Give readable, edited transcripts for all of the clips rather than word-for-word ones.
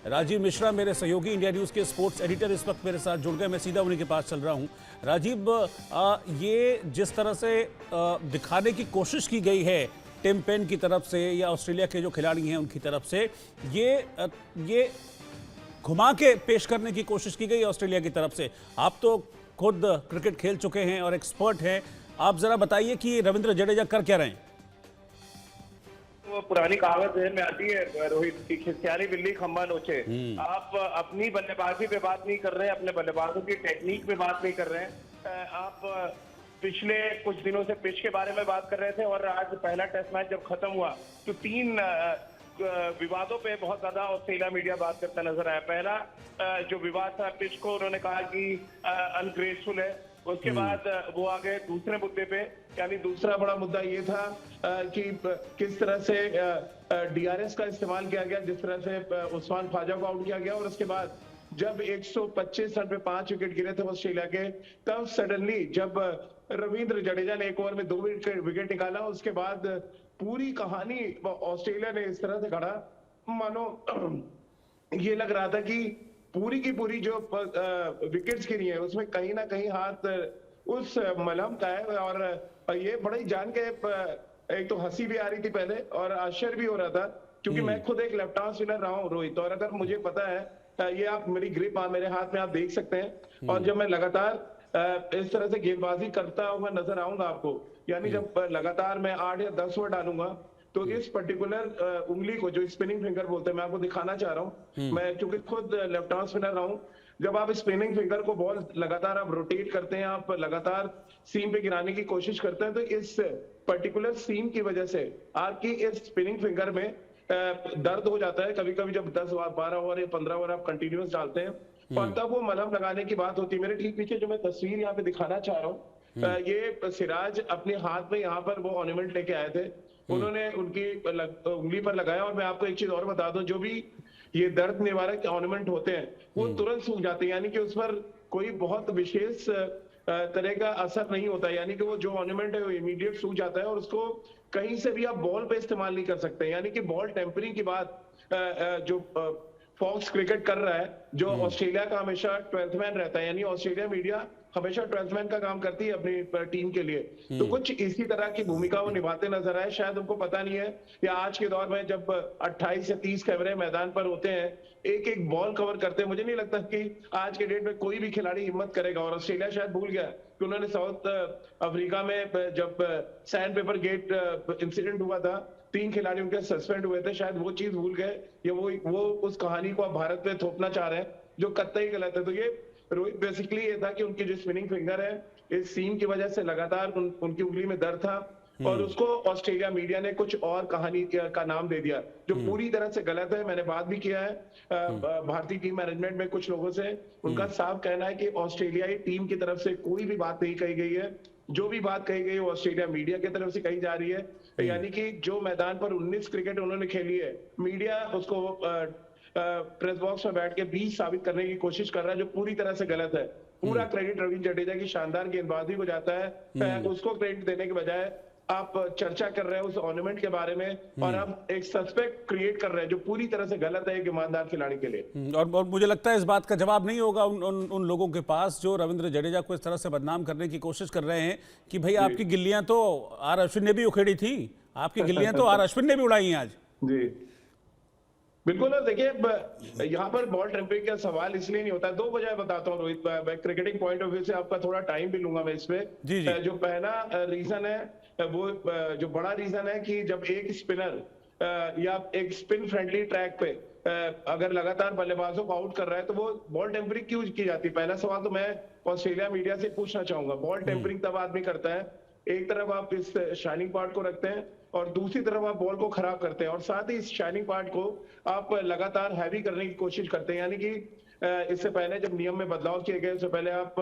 राजीव मिश्रा मेरे सहयोगी India news के स्पोर्ट्स एडिटर इस वक्त मेरे साथ जुड़ गए। मैं सीधा उन्हीं के पास चल रहा हूं। राजीव, ये जिस तरह से दिखाने की कोशिश की गई है टिम पेन की तरफ से या ऑस्ट्रेलिया के जो खिलाड़ी हैं उनकी तरफ से, ये घुमा के पेश करने की कोशिश की गई ऑस्ट्रेलिया की तरफ से। आप तो खुद क्रिकेट खेल चुके हैं और एक्सपर्ट हैं, आप जरा बताइए कि रविंद्र जडेजा कर क्या रहे हैं? वो पुरानी कहावत जहन में आती है रोहित की, खिसियानी बिल्ली खंबा नोचे। आप अपनी बल्लेबाजी पे बात नहीं कर रहे हैं, अपने बल्लेबाजों की टेक्निक पे बात नहीं कर रहे हैं। आप पिछले कुछ दिनों से पिच के बारे में बात कर रहे थे और आज पहला टेस्ट मैच जब खत्म हुआ तो 3 विवादों पे बहुत ज्यादा ऑस्ट्रेलिया मीडिया बात करता नजर आया। पहला जो विवाद था पिच को, उन्होंने कहा कि अनग्रेसफुल है। उसके बाद वो आ गए दूसरे मुद्दे पे, यानी दूसरा बड़ा मुद्दा ये था कि किस तरह से डीआरएस का इस्तेमाल किया गया, जिस तरह से उस्मान ख्वाजा को आउट किया गया। और उसके बाद जब 125 रन पे 5 विकेट गिरे थे ऑस्ट्रेलिया के, तब सडनली जब रविंद्र जडेजा ने एक ओवर में 2 विकेट निकाला, उसके बाद पूरी कहानी ऑस्ट्रेलिया ने इस तरह से गढ़ा मानो ये लग रहा था कि पूरी की पूरी जो विकेट्स गिरी है उसमें कहीं ना कहीं हाथ उस मलहम का है। और ये बड़ा ही जान के एक तो हंसी भी आ रही थी पहले और आश्चर्य भी हो रहा था, क्योंकि मैं खुद एक लेफ्ट आर्म स्पिनर रहा हूँ रोहित। और अगर मुझे पता है, ये आप मेरी ग्रिप मेरे हाथ में आप देख सकते हैं, और जब मैं लगातार इस तरह से गेंदबाजी करता हुआ नजर आऊंगा आपको, यानी जब लगातार मैं 8 या 10 ओवर डालूंगा, तो इस पर्टिकुलर उंगली को जो स्पिनिंग फिंगर बोलते हैं, मैं आपको दिखाना चाह रहा हूँ। मैं क्योंकि खुद लेफ्ट आर्म स्पिनर रहा हूँ, जब आप स्पिनिंग फिंगर को बॉल लगातार आप रोटेट करते हैं, आप लगातार सीम पे गिराने की कोशिश करते हैं, तो इस पर्टिकुलर सीम की वजह से आपकी इस स्पिनिंग फिंगर में दर्द हो जाता है कभी कभी, जब 10 12 ओवर या 15 ओवर आप कंटिन्यूस डालते हैं, और तब वो मलहम लगाने की बात होती है। मेरे ठीक पीछे जो मैं तस्वीर यहाँ पे दिखाना चाह रहा हूँ, ये सिराज अपने हाथ में यहाँ पर वो ऑर्नामेंट लेके आए थे, उन्होंने उनकी उंगली पर लगाया। और मैं आपको एक चीज और बता दूं, जो भी ये दर्द निवारक ऑर्नामेंट होते हैं वो तुरंत सूख जाते हैं, यानी कि उस पर कोई बहुत विशेष तरह का असर नहीं होता है, यानी कि वो जो ऑर्नामेंट है वो इमीडिएट सूख जाता है और उसको कहीं से भी आप बॉल पे इस्तेमाल नहीं कर सकते। यानी कि बॉल टेम्परिंग की बात जो फॉक्स क्रिकेट कर रहा है, जो ऑस्ट्रेलिया का हमेशा 12th मैन रहता है, यानी ऑस्ट्रेलिया मीडिया हमेशा 12th मैन का काम करती है अपनी टीम के लिए, तो कुछ इसी तरह की भूमिका वो निभाते नजर आए। शायद उनको पता नहीं है कि आज के दौर में जब 28 से 30 कैमरे मैदान पर होते हैं, एक एक बॉल कवर करते हैं, मुझे नहीं लगता कि आज के डेट में कोई भी खिलाड़ी हिम्मत करेगा। और ऑस्ट्रेलिया शायद भूल गया कि उन्होंने साउथ अफ्रीका में जब सैंड पेपर गेट इंसिडेंट हुआ था, 3 खिलाड़ी उनके सस्पेंड हुए थे, शायद वो चीज भूल गए, या वो उस कहानी को भारत पे थोपना चाह रहे हैं, जो कतई गलत है। तो ये रोहित बेसिकली ये था कि उनकी जो स्पिनिंग फिंगर है, इस सीम की वजह से लगातार उनकी उंगली में दर्द था, और उसको ऑस्ट्रेलिया मीडिया ने कुछ और कहानी का नाम दे दिया, जो पूरी तरह से गलत है। मैंने बात भी किया है भारतीय टीम मैनेजमेंट में कुछ लोगों से, उनका साफ कहना है कि ऑस्ट्रेलियाई टीम की तरफ से कोई भी बात नहीं कही गई है, जो भी बात कही गई है वो ऑस्ट्रेलिया मीडिया की तरफ से कही जा रही है। यानी कि जो मैदान पर 19 क्रिकेट उन्होंने खेली है, मीडिया उसको प्रेस बॉक्स में बैठ के 20 साबित करने की कोशिश कर रहा है, जो पूरी तरह से गलत है। पूरा क्रेडिट रविंद्र जडेजा की शानदार गेंदबाजी को जाता है, उसको क्रेडिट देने के बजाय आप चर्चा कर रहे हैं उस ऑर्नामेंट के बारे में, और आप एक सस्पेक्ट क्रिएट कर रहे हैं, जो पूरी तरह से गलत है एक ईमानदार खिलाड़ी के लिए। और मुझे लगता है इस बात का जवाब नहीं होगा उन लोगों के पास जो रविंद्र जडेजा को इस तरह से बदनाम करने की कोशिश कर रहे हैं कि भाई आपकी गिल्लियां तो आर अश्विन ने भी उखेड़ी थी, आपकी गिल्लियां तो आर अश्विन ने भी उड़ाई हैं आज। जी बिल्कुल। और देखिए, यहाँ पर बॉल टेम्परिंग का सवाल इसलिए नहीं होता है, 2 वजह बताता हूँ रोहित, मैं क्रिकेटिंग पॉइंट ऑफ व्यू से आपका थोड़ा टाइम भी लूंगा मैं इस पे। जो पहला रीजन है वो जो बड़ा रीजन है कि जब एक स्पिनर या एक स्पिन फ्रेंडली ट्रैक पे अगर लगातार बल्लेबाजों को आउट कर रहा है, तो वो बॉल टेम्परिंग क्यों की जाती है? पहला सवाल तो मैं ऑस्ट्रेलिया मीडिया से पूछना चाहूंगा। बॉल टेम्परिंग तब आदमी करता है, एक तरफ आप इस शाइनिंग पार्ट को रखते हैं और दूसरी तरफ आप बॉल को खराब करते हैं, और साथ ही इस शाइनिंग पार्ट को आप लगातार हैवी करने की कोशिश करते हैं। यानी कि इससे पहले जब नियम में बदलाव किए गए, उससे पहले आप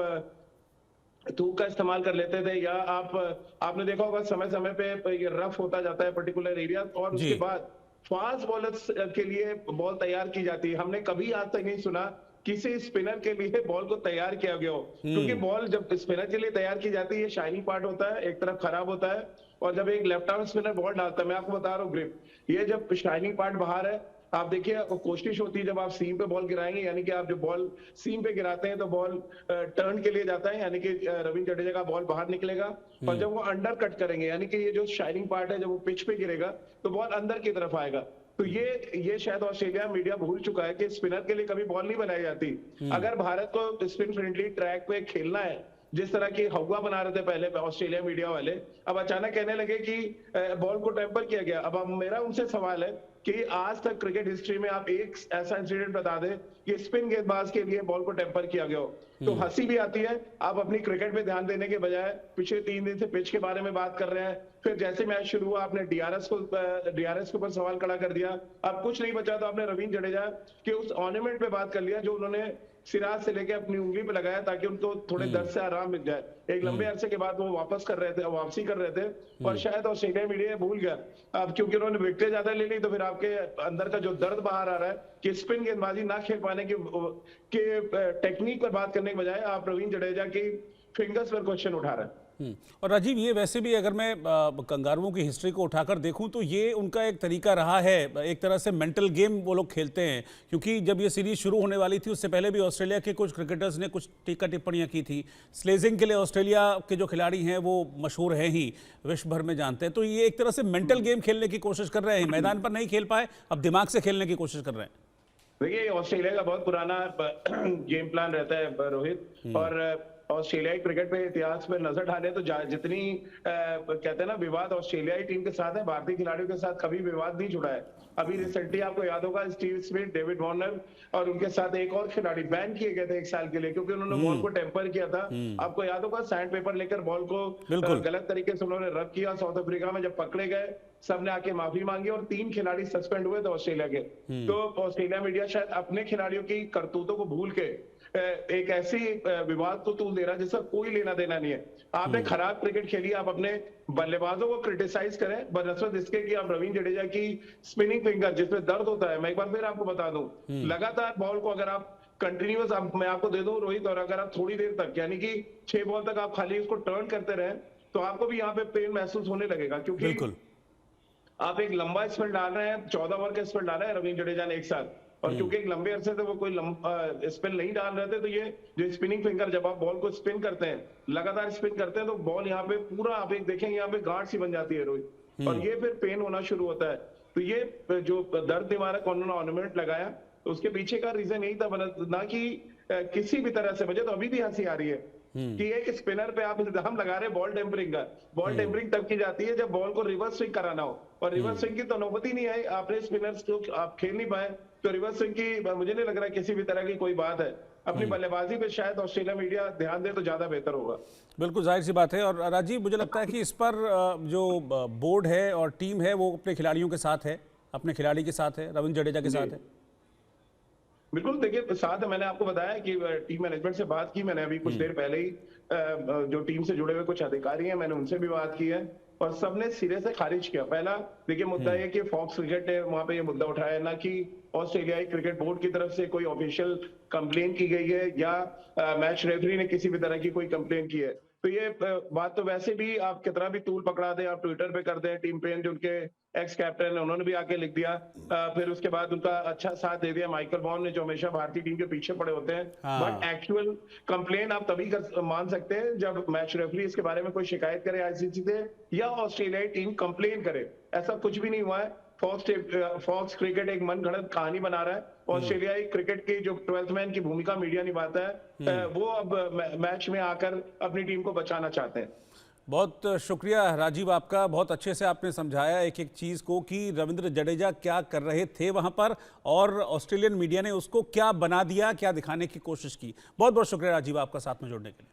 थूक का इस्तेमाल कर लेते थे, या आपने देखा होगा समय समय पे ये रफ होता जाता है पर्टिकुलर एरिया, और उसके बाद फास्ट बॉलर्स के लिए बॉल तैयार की जाती है। हमने कभी आज तक नहीं सुना किसी स्पिनर के लिए बॉल को तैयार किया गया हो, क्योंकि बॉल जब स्पिनर के लिए तैयार की जाती है, शाइनिंग पार्ट होता है, एक तरफ खराब होता है, और जब एक लेफ्ट आर्म स्पिनर बॉल डालता है, मैं आपको बता रहा हूँ ग्रिप, ये जब शाइनिंग पार्ट बाहर है, आप देखिए कोशिश होती है जब आप सीम पे बॉल गिराएंगे, यानी कि आप जो बॉल सीम पे गिराते हैं तो बॉल टर्न के लिए जाता है, यानी कि रविंद्र जडेजा का बॉल बाहर निकलेगा। और जब वो अंडर कट करेंगे, यानी कि ये जो शाइनिंग पार्ट है, जब वो पिच पे गिरेगा तो बॉल अंदर की तरफ आएगा। तो ये शायद ऑस्ट्रेलिया मीडिया भूल चुका है कि स्पिनर के लिए कभी बॉल नहीं बनाई जाती। अगर भारत को स्पिन फ्रेंडली ट्रैक पे खेलना है, जिस तरह की हवा बना रहे थे पहले ऑस्ट्रेलिया मीडिया वाले, अब अचानक कहने लगे कि बॉल को टेम्पर किया गया। अब मेरा उनसे सवाल है कि आज तक क्रिकेट हिस्ट्री में आप एक ऐसा इंसिडेंट बता दें कि स्पिन गेंदबाज के लिए बॉल को टेम्पर किया गया हो। तो हंसी भी आती है। आप अपनी क्रिकेट पे ध्यान देने के बजाय पिछले 3 दिन से पिच के बारे में बात कर रहे हैं। फिर जैसे मैच शुरू हुआ आपने डीआरएस के ऊपर सवाल खड़ा कर दिया। अब कुछ नहीं बचा तो आपने रविंद्र जडेजा के उस ऑर्नामेंट पे बात कर लिया जो उन्होंने सिराज से लेके अपनी उंगली पे लगाया ताकि उनको थोड़े दर्द से आराम मिल जाए। एक लंबे अरसे के बाद वो वापसी कर रहे थे और शायद ऑस्ट्रेलिया मीडिया भूल गया। अब क्योंकि उन्होंने विकेटें ज्यादा ले ली तो फिर आपके अंदर का जो दर्द बाहर आ रहा है कि स्पिन गेंदबाजी ना खेल पाने के टेक्निक पर बात करने के बजाय आप रविंद्र जडेजा की फिंगर्स पर क्वेश्चन उठा रहे हैं। और राजीव, ये वैसे भी अगर मैं कंगारुओं की हिस्ट्री को उठाकर देखूं तो ये उनका एक तरीका रहा है, एक तरह से मेंटल गेम वो लोग खेलते हैं। क्योंकि जब ये सीरीज शुरू होने वाली थी उससे पहले भी ऑस्ट्रेलिया के कुछ क्रिकेटर्स ने कुछ टीका टिप्पणियां की थी। स्लेजिंग के लिए ऑस्ट्रेलिया के जो खिलाड़ी हैं वो मशहूर हैं ही, विश्व भर में जानते हैं। तो ये एक तरह से मेंटल गेम खेलने की कोशिश कर रहे हैं। मैदान पर नहीं खेल पाए, अब दिमाग से खेलने की कोशिश कर रहे हैं। देखिए ऑस्ट्रेलिया का बहुत पुराना गेम प्लान रहता है रोहित, और ऑस्ट्रेलियाई क्रिकेट पे इतिहास में नजर डाले तो जितनी कहते हैं ना विवाद ऑस्ट्रेलियाई टीम के साथ है, भारतीय खिलाड़ियों के साथ कभी विवाद नहीं जुड़ा है। अभी रिसेंटली आपको याद होगा स्टीव स्मिथ, डेविड वार्नर और उनके साथ एक और खिलाड़ी बैन किए गए थे 1 साल के लिए क्योंकि उन्होंने बॉल को टेम्पर किया था। आपको याद होगा सैंड पेपर लेकर बॉल को गलत तरीके से उन्होंने रब किया। साउथ अफ्रीका में जब पकड़े गए सबने आके माफी मांगी और 3 खिलाड़ी सस्पेंड हुए थे ऑस्ट्रेलिया के। तो ऑस्ट्रेलिया मीडिया शायद अपने खिलाड़ियों की करतूतों को भूल के एक ऐसी विवाद को तूल दे रहा है जिसका कोई लेना देना नहीं है। आपने खराब क्रिकेट खेली, आप अपने बल्लेबाजों को क्रिटिसाइज करें बनस्बत इसके कि आप रविंद्र जडेजा की स्पिनिंग फिंगर जिसमें दर्द होता है। मैं एक बार फिर आपको बता दूं, लगातार बॉल को अगर आप कंटिन्यूअस, मैं आपको दे दूं रोहित, और अगर आप थोड़ी देर तक यानी कि 6 बॉल तक आप खाली उसको टर्न करते रहे तो आपको भी यहाँ पे पेन महसूस होने लगेगा। क्योंकि आप एक लंबा स्पेल डाल रहे हैं, 14 ओवर का स्पेल डाला है रविंद्र जडेजा ने एक साथ, और क्योंकि एक लंबे अरसे से वो कोई स्पिन नहीं डाल रहे थे तो ये जो स्पिनिंग फिंगर जब आप बॉल को स्पिन करते हैं, लगातार स्पिन करते हैं तो बॉल यहाँ पे पूरा आप एक देखेंगे यहाँ पे गार्ड सी बन जाती है रोहित, और ये फिर पेन होना शुरू होता है। तो ये जो दर्द निवारक उन्होंने ऑर्नामेंट लगाया तो उसके पीछे का रीजन यही था, ना कि किसी भी तरह से। मुझे तो अभी भी हंसी आ रही है कि एक स्पिनर पे आप इल्जाम लगा रहे बॉल टेम्परिंग का। बॉल टेम्परिंग तब की जाती है जब बॉल को रिवर्स स्विंग कराना हो, और रिवर्स स्विंग की तो नौबत ही नहीं आई। आपने स्पिनर्स को आप खेल नहीं पाए तो रिवर्स स्विंग की मुझे नहीं लग रहा किसी भी तरह की कोई बात है। अपनी बल्लेबाजी पे शायद ऑस्ट्रेलिया मीडिया ध्यान दे तो ज्यादा बेहतर होगा। बिल्कुल जाहिर सी बात है। और राजीव, मुझे लगता है कि इस पर जो बोर्ड है और टीम है वो अपने खिलाड़ियों के साथ है, अपने खिलाड़ी के साथ है, रविंद्र जडेजा के साथ है। बिल्कुल, देखिए साथ मैंने आपको बताया कि टीम मैनेजमेंट से बात की मैंने अभी कुछ देर पहले ही। जो टीम से जुड़े हुए कुछ अधिकारी हैं मैंने उनसे भी बात की है और सबने सिरे से खारिज किया। पहला देखिए मुद्दा ये कि फॉक्स क्रिकेट ने वहां पे ये मुद्दा उठाया, ना कि ऑस्ट्रेलियाई क्रिकेट बोर्ड की तरफ से कोई ऑफिशियल कंप्लेन की गई है या मैच रेफरी ने किसी भी तरह की कोई कंप्लेन की है। तो ये बात तो वैसे भी आप कितना भी तूल पकड़ा दें, आप ट्विटर पे कर दें, टीम पेन जो उनके एक्स कैप्टन है उन्होंने भी आके लिख दिया। फिर उसके बाद उनका अच्छा साथ दे दिया माइकल वॉन ने, जो हमेशा भारतीय टीम के पीछे पड़े होते हैं। बट एक्चुअल कंप्लेन आप तभी मान सकते हैं जब मैच रेफरी इसके बारे में कोई शिकायत करे आईसीसी से या ऑस्ट्रेलियाई टीम कंप्लेन करे। ऐसा कुछ भी नहीं हुआ है। फॉक्स क्रिकेट एक मन गढ़ंत कहानी बना रहा है। ऑस्ट्रेलियाई क्रिकेट की जो 12th मैन की भूमिका मीडिया निभाता है वो अब मैच में आकर अपनी टीम को बचाना चाहते हैं। बहुत शुक्रिया राजीव आपका, बहुत अच्छे से आपने समझाया एक एक चीज़ को कि रविंद्र जडेजा क्या कर रहे थे वहां पर और ऑस्ट्रेलियन मीडिया ने उसको क्या बना दिया, क्या दिखाने की कोशिश की। बहुत बहुत शुक्रिया राजीव आपका साथ में जुड़ने के लिए।